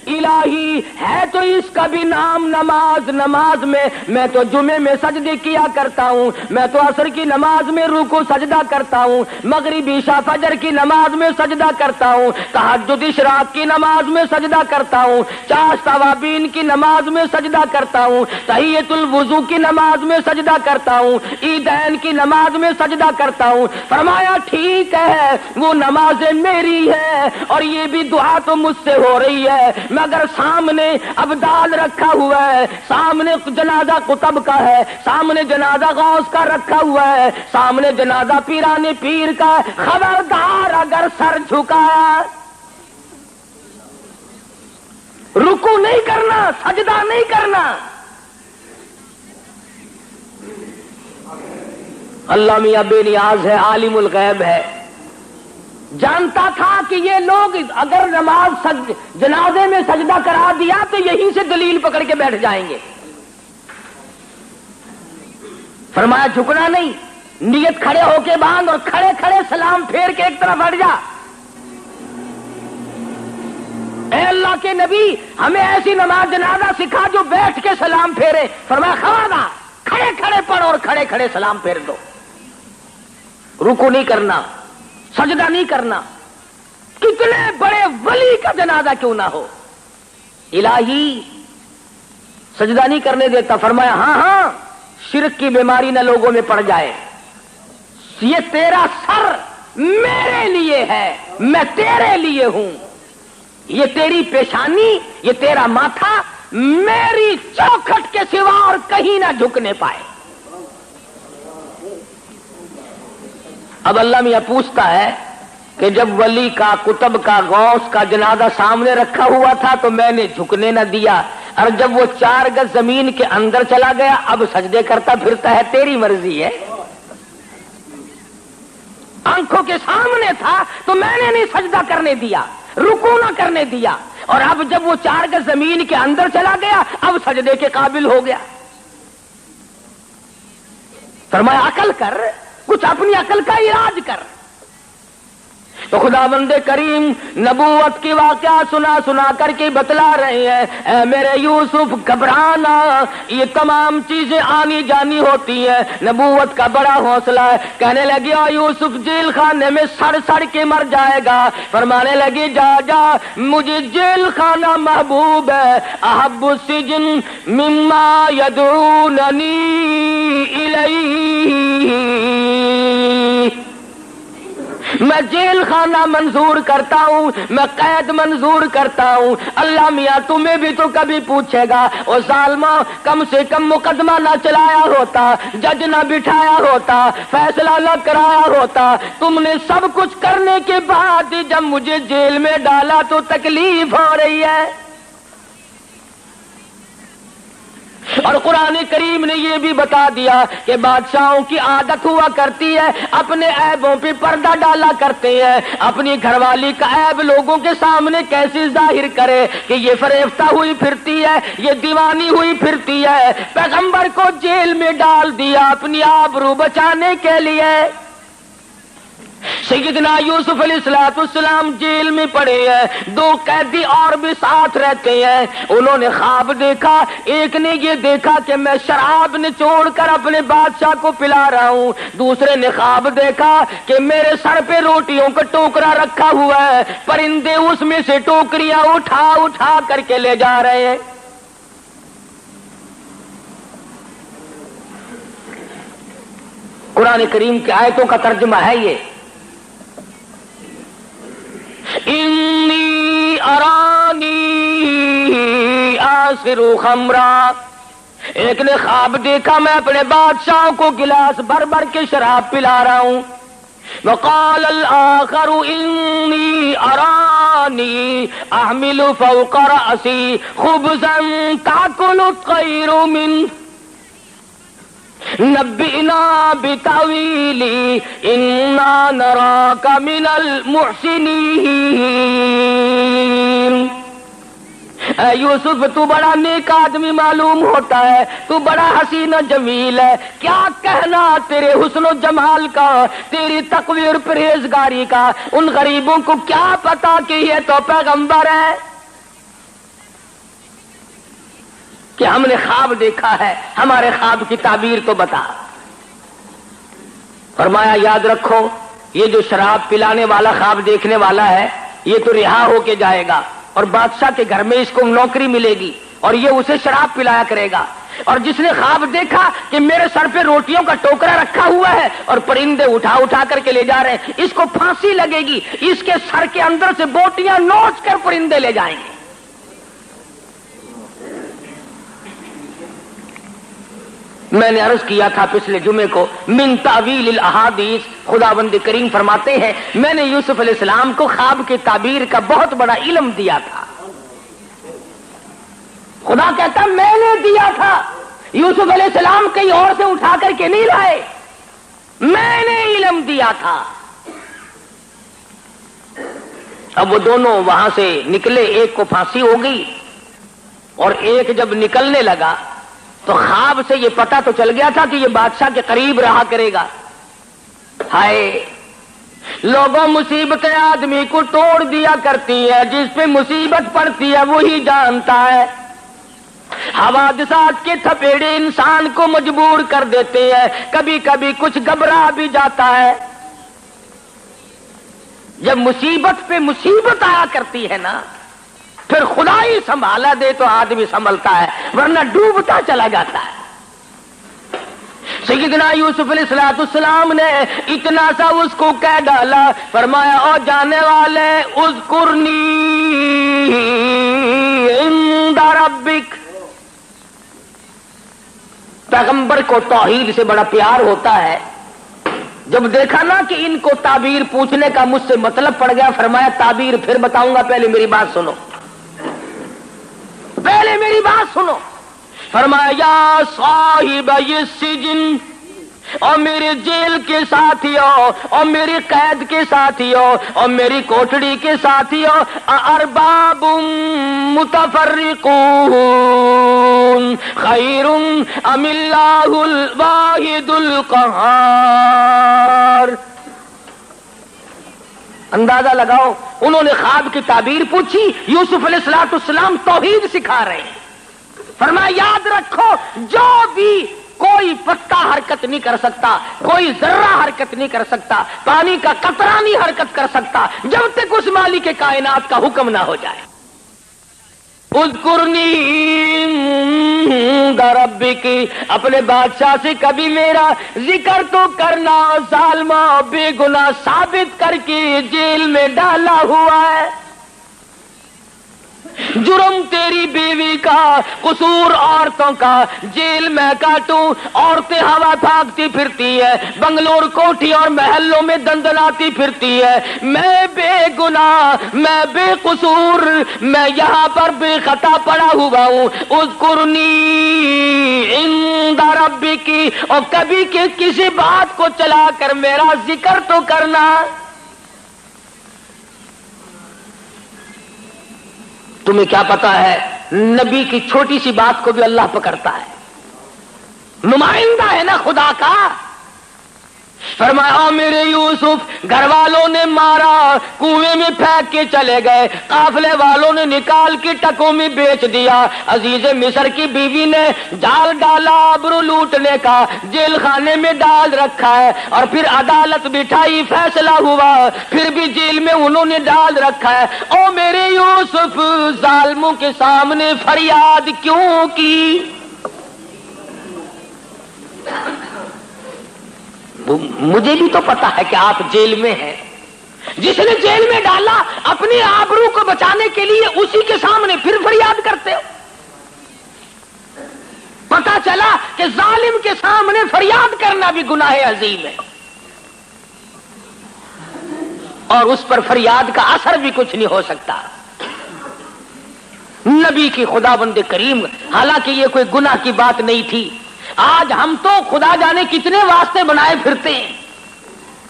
الہی ہے تو اس کا بھی نام نماز میں تو جمعے میں سجدے کیا کرتا ہوں، میں تو عصر کی نماز میں رکوع سجدہ کرتا ہوں، مغرب عشاء فجر کی نماز میں سجدہ کرتا ہوں، تہجد اشراق کی نماز میں سجدہ کرتا ہوں، چاش توابین کی نماز میں سجدہ کرتا ہوں، تحیۃ الوضو کی نماز میں سجدہ کرتا ہوں، عیدین کی نماز میں سجدہ کرتا ہوں۔ فرمایا ٹھیک ہے، وہ نمازیں میری ہے اور یہ بھی دعا تو مجھ سے ہو رہی ہے، مگر سامنے ابدال رکھا ہوا ہے، سامنے جنازہ قطب کا ہے، سامنے جنازہ غوث کا رکھا ہوا ہے، سامنے جنازہ پیرانے پیر کا ہے۔ خبردار اگر سر جھکایا، رکوع نہیں کرنا، سجدہ نہیں کرنا۔ اللہ میاں بے نیاز ہے، عالم الغیب ہے، جانتا تھا کہ یہ لوگ اگر جنازے میں سجدہ کرا دیا تو یہیں سے دلیل پکڑ کے بیٹھ جائیں گے۔ فرمایا جھکنا نہیں، نیت کھڑے ہو کے باندھ اور کھڑے کھڑے سلام پھیر کے ایک طرف ہٹ جا۔ اے اللہ کے نبی ہمیں ایسی نماز جنازہ سکھا جو بیٹھ کے سلام پھیرے۔ فرمایا خواجہ کھڑے کھڑے پڑھ اور کھڑے کھڑے سلام پھیر دو، رکوع نہیں کرنا، سجدہ نہیں کرنا، کتنے بڑے ولی کا جنازہ کیوں نہ ہو، الہی سجدہ نہیں کرنے دیتا۔ فرمایا ہاں شرک کی بیماری نہ لوگوں میں پڑ جائے، یہ تیرا سر میرے لیے ہے، میں تیرے لیے ہوں، یہ تیری پیشانی، یہ تیرا ماتھا میری چوکھٹ کے سوا اور کہیں نہ جھکنے پائے۔ اب اللہ میاں پوچھتا ہے کہ جب ولی کا، قطب کا، غوث کا جنازہ سامنے رکھا ہوا تھا تو میں نے جھکنے نہ دیا، اور جب وہ 4 گز زمین کے اندر چلا گیا اب سجدے کرتا پھرتا ہے، تیری مرضی ہے۔ آنکھوں کے سامنے تھا تو میں نے نہیں سجدہ کرنے دیا، رکوع نہ کرنے دیا، اور اب جب وہ 4 گز زمین کے اندر چلا گیا اب سجدے کے قابل ہو گیا۔ فرمایا عقل کر، کچھ اپنی عقل کا علاج کر. تو خداوند کریم نبوت کی واقعہ سنا سنا کر کے بتلا رہے ہیں، اے میرے یوسف گھبرانا، یہ تمام چیزیں آنی جانی ہوتی ہیں، نبوت کا بڑا حوصلہ ہے. کہنے لگی او یوسف جیل خانے میں سڑ سڑ کے مر جائے گا. فرمانے لگی جا جا، مجھے جیل خانہ محبوب ہے، احب السجن مما یدعوننی الیہ، میں جیل خانہ منظور کرتا ہوں، میں قید منظور کرتا ہوں. اللہ میاں تمہیں بھی تو کبھی پوچھے گا، او ظالمہ کم سے کم مقدمہ نہ چلایا ہوتا، جج نہ بٹھایا ہوتا، فیصلہ نہ کرایا ہوتا. تم نے سب کچھ کرنے کے بعد جب مجھے جیل میں ڈالا تو تکلیف ہو رہی ہے. اور قرآن کریم نے یہ بھی بتا دیا کہ بادشاہوں کی عادت ہوا کرتی ہے، اپنے عیبوں پہ پردہ ڈالا کرتے ہیں. اپنی گھر والی کا عیب لوگوں کے سامنے کیسے ظاہر کرے کہ یہ فریفتہ ہوئی پھرتی ہے، یہ دیوانی ہوئی پھرتی ہے. پیغمبر کو جیل میں ڈال دیا اپنی آبرو بچانے کے لیے. سیدنا یوسف علیہ السلام جیل میں پڑے ہیں، دو قیدی اور بھی ساتھ رہتے ہیں. انہوں نے خواب دیکھا، ایک نے یہ دیکھا کہ میں شراب نچوڑ کر اپنے بادشاہ کو پلا رہا ہوں، دوسرے نے خواب دیکھا کہ میرے سر پہ روٹیوں کا ٹوکرا رکھا ہوا ہے، پرندے اس میں سے ٹوکریاں اٹھا اٹھا کر کے لے جا رہے ہیں. قرآن کریم کی آیتوں کا ترجمہ ہے یہ، انی ارانی آسر خمرا. ایک نے خواب دیکھا میں اپنے بادشاہ کو گلاس بھر بھر کے شراب پلا رہا ہوں. وقال الآخر انی ارانی احمل فوق رأسی خبزا تاکل الطیر منہ نبئنا بتاویلی انا نراک من المحسنین. اے یوسف تو بڑا نیک آدمی معلوم ہوتا ہے، تو بڑا حسین و جمیل ہے، کیا کہنا تیرے حسن و جمال کا، تیری تقوی اور پرہیزگاری کا. ان غریبوں کو کیا پتا کہ یہ تو پیغمبر ہے، کہ ہم نے خواب دیکھا ہے، ہمارے خواب کی تعبیر تو بتا. فرمایا یاد رکھو یہ جو شراب پلانے والا خواب دیکھنے والا ہے یہ تو رہا ہو کے جائے گا اور بادشاہ کے گھر میں اس کو نوکری ملے گی اور یہ اسے شراب پلایا کرے گا. اور جس نے خواب دیکھا کہ میرے سر پہ روٹیوں کا ٹوکرا رکھا ہوا ہے اور پرندے اٹھا اٹھا کر کے لے جا رہے ہیں، اس کو پھانسی لگے گی، اس کے سر کے اندر سے بوٹیاں نوچ کر پرندے لے جائیں گے. میں نے عرض کیا تھا پچھلے جمعے کو، من تعویل الاحادیث، خداوند کریم فرماتے ہیں میں نے یوسف علیہ السلام کو خواب کی تعبیر کا بہت بڑا علم دیا تھا. خدا کہتا میں نے دیا تھا، یوسف علیہ السلام کہیں اور سے اٹھا کر کے نہیں لائے، میں نے علم دیا تھا. اب وہ دونوں وہاں سے نکلے، ایک کو پھانسی ہو گئی اور ایک جب نکلنے لگا تو خواب سے یہ پتہ تو چل گیا تھا کہ یہ بادشاہ کے قریب رہا کرے گا. ہائے لوگوں، مصیبتیں آدمی کو توڑ دیا کرتی ہے، جس پہ مصیبت پڑتی ہے وہی جانتا ہے. حوادثات کے تھپیڑے انسان کو مجبور کر دیتے ہیں، کبھی کبھی کچھ گھبرا بھی جاتا ہے. جب مصیبت پہ مصیبت آیا کرتی ہے نا پھر خدا ہی سنبھالا دے تو آدمی سنبھلتا ہے، ورنہ ڈوبتا چلا جاتا ہے. سیدنا یوسف علیہ السلام نے اتنا سا اس کو کہہ ڈالا، فرمایا او جانے والے اذکرنی عند ربک. پیغمبر کو توحید سے بڑا پیار ہوتا ہے. جب دیکھا نا کہ ان کو تعبیر پوچھنے کا مجھ سے مطلب پڑ گیا، فرمایا تعبیر پھر بتاؤں گا، پہلے میری بات سنو، پہلے میری بات سنو. فرمایا یا صاحب السجن، اور میرے جیل کے ساتھیوں اور میری قید کے ساتھیوں اور میری کوٹڑی کے ساتھیوں، ارباب متفرقون، خیر ام اللہ الواحد القہار. اندازہ لگاؤ, انہوں نے خواب کی تعبیر پوچھی, یوسف علیہ السلام توحید سکھا رہے ہیں. فرمایا یاد رکھو, جو بھی کوئی پتا حرکت نہیں کر سکتا, کوئی ذرہ حرکت نہیں کر سکتا, پانی کا قطرہ نہیں حرکت کر سکتا جب تک اس مالک کائنات کا حکم نہ ہو جائے. اذکرنی عند ربک, اپنے بادشاہ سے کبھی میرا ذکر تو کرنا. ظالمہ بے گناہ ثابت کر کے جیل میں ڈالا ہوا ہے. جرم تیری بیوی کا, قصور عورتوں کا, جیل میں کاٹوں. عورتیں ہوا بھاگتی پھرتی ہے, بنگلور کوٹھی اور محلوں میں دندناتی پھرتی ہے. میں بے گناہ, میں بے قصور, میں یہاں پر بے خطا پڑا ہوا ہوں. اذکرنی عند ربک, اور کبھی کسی بات کو چلا کر میرا ذکر تو کرنا. تمہیں کیا پتا ہے, نبی کی چھوٹی سی بات کو بھی اللہ پکڑتا ہے. نمائندہ ہے نا خدا کا. فرمایا میرے یوسف, گھر والوں نے مارا, کنویں میں پھینک کے چلے گئے, قافلے والوں نے نکال کے ٹکوں میں بیچ دیا. عزیز مصر کی بیوی نے جال ڈالا آبرو لوٹنے کا, جیل خانے میں ڈال رکھا ہے, اور پھر عدالت بٹھائی, فیصلہ ہوا, پھر بھی جیل میں انہوں نے ڈال رکھا ہے. او میرے یوسف, ظالموں کے سامنے فریاد کیوں کی؟ مجھے بھی تو پتا ہے کہ آپ جیل میں ہیں. جس نے جیل میں ڈالا اپنی آبرو کو بچانے کے لیے اسی کے سامنے پھر فریاد کرتے ہو. پتا چلا کہ ظالم کے سامنے فریاد کرنا بھی گناہ عظیم ہے, اور اس پر فریاد کا اثر بھی کچھ نہیں ہو سکتا. نبی کی خداوند کریم, حالانکہ یہ کوئی گناہ کی بات نہیں تھی. آج ہم تو خدا جانے کتنے واسطے بنائے پھرتے ہیں,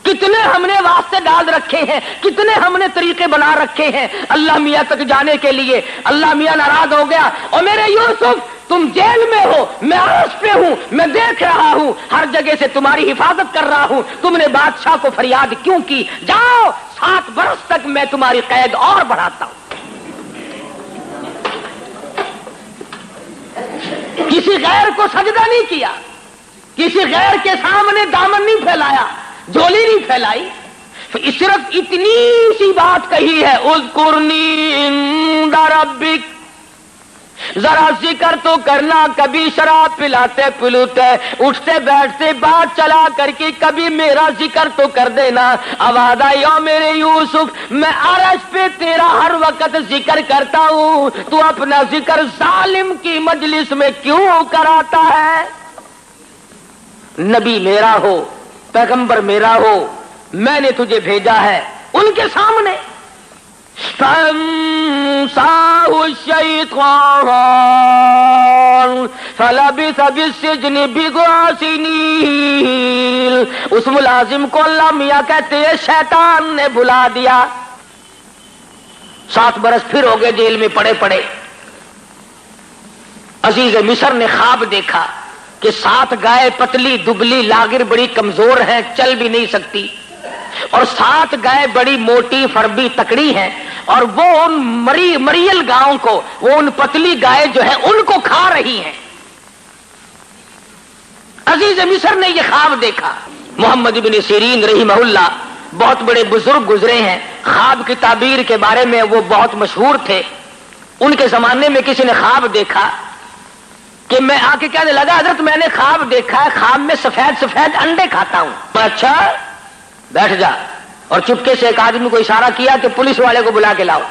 کتنے ہم نے واسطے ڈال رکھے ہیں, کتنے ہم نے طریقے بنا رکھے ہیں اللہ میاں تک جانے کے لیے. اللہ میاں ناراض ہو گیا, اور میرے یوسف تم جیل میں ہو, میں عرش پہ ہوں, میں دیکھ رہا ہوں, ہر جگہ سے تمہاری حفاظت کر رہا ہوں. تم نے بادشاہ کو فریاد کیوں کی؟ جاؤ, 7 برس تک میں تمہاری قید اور بڑھاتا ہوں. کسی غیر کو سجدہ نہیں کیا, کسی غیر کے سامنے دامن نہیں پھیلایا, جھولی نہیں پھیلائی. صرف اتنی سی بات کہی ہے, اذکرنی عند ربک, ذرا ذکر تو کرنا. کبھی شراب پلاتے پلوتے, اٹھتے بیٹھتے بات چلا کر کے کبھی میرا ذکر تو کر دینا. آواز آئی, او میرے یوسف, میں عرش پہ تیرا ہر وقت ذکر کرتا ہوں, تو اپنا ذکر ظالم کی مجلس میں کیوں کراتا ہے؟ نبی میرا ہو, پیغمبر میرا ہو, میں نے تجھے بھیجا ہے ان کے سامنے. فَأَنسَاهُ الشَّيْطَانُ فَلَبِثَ فِي السِّجْنِ بِضْعَ سِنِينَ. اس ملازم کو اللہ میاں کہتے ہیں شیطان نے بلا دیا. 7 برس پھر ہو گئے جیل میں پڑے پڑے. عزیز مصر نے خواب دیکھا کہ 7 گائے پتلی دبلی لاغر بڑی کمزور ہیں, چل بھی نہیں سکتی, اور 7 گائے بڑی موٹی فربی تکڑی ہیں, اور وہ ان مریل گاؤں کو, وہ ان پتلی گائے جو ہیں ان کو کھا رہی ہیں. عزیز مصر نے یہ خواب دیکھا. محمد ابن سیرین رحمہ اللہ بہت بڑے بزرگ گزرے ہیں, خواب کی تعبیر کے بارے میں وہ بہت مشہور تھے. ان کے زمانے میں کسی نے خواب دیکھا کہ میں آ کے کہنے لگا, حضرت میں نے خواب دیکھا ہے, خواب میں سفید سفید انڈے کھاتا ہوں. اچھا بیٹھ جا, اور چپکے سے ایک آدمی کو اشارہ کیا کہ پولیس والے کو بلا کے لاؤ.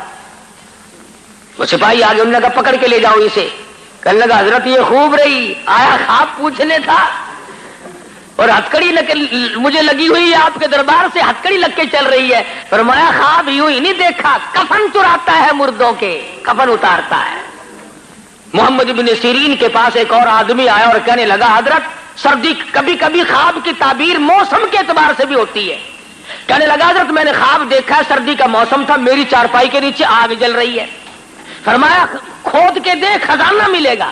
وہ سپاہی آگے, انہوں نے کہا پکڑ کے لے جاؤ اسے. کہنے لگا حضرت یہ خوب رہی, آیا خواب پوچھنے تھا, اور ہتکڑی مجھے لگی ہوئی ہے آپ کے دربار سے, ہتکڑی لگ کے چل رہی ہے. فرمایا خواب یوں ہی نہیں دیکھا, کفن چراتا ہے مردوں کے, کفن اتارتا ہے. محمد ابن سیرین کے پاس ایک اور آدمی آیا اور کہنے لگا حضرت سردی, کبھی کبھی خواب کی تعبیر موسم کے اعتبار سے بھی ہوتی ہے. کہنے لگا حضرت میں نے خواب دیکھا, سردی کا موسم تھا, میری چارپائی کے نیچے آگ جل رہی ہے. فرمایا کھود کے دیکھ خزانہ ملے گا.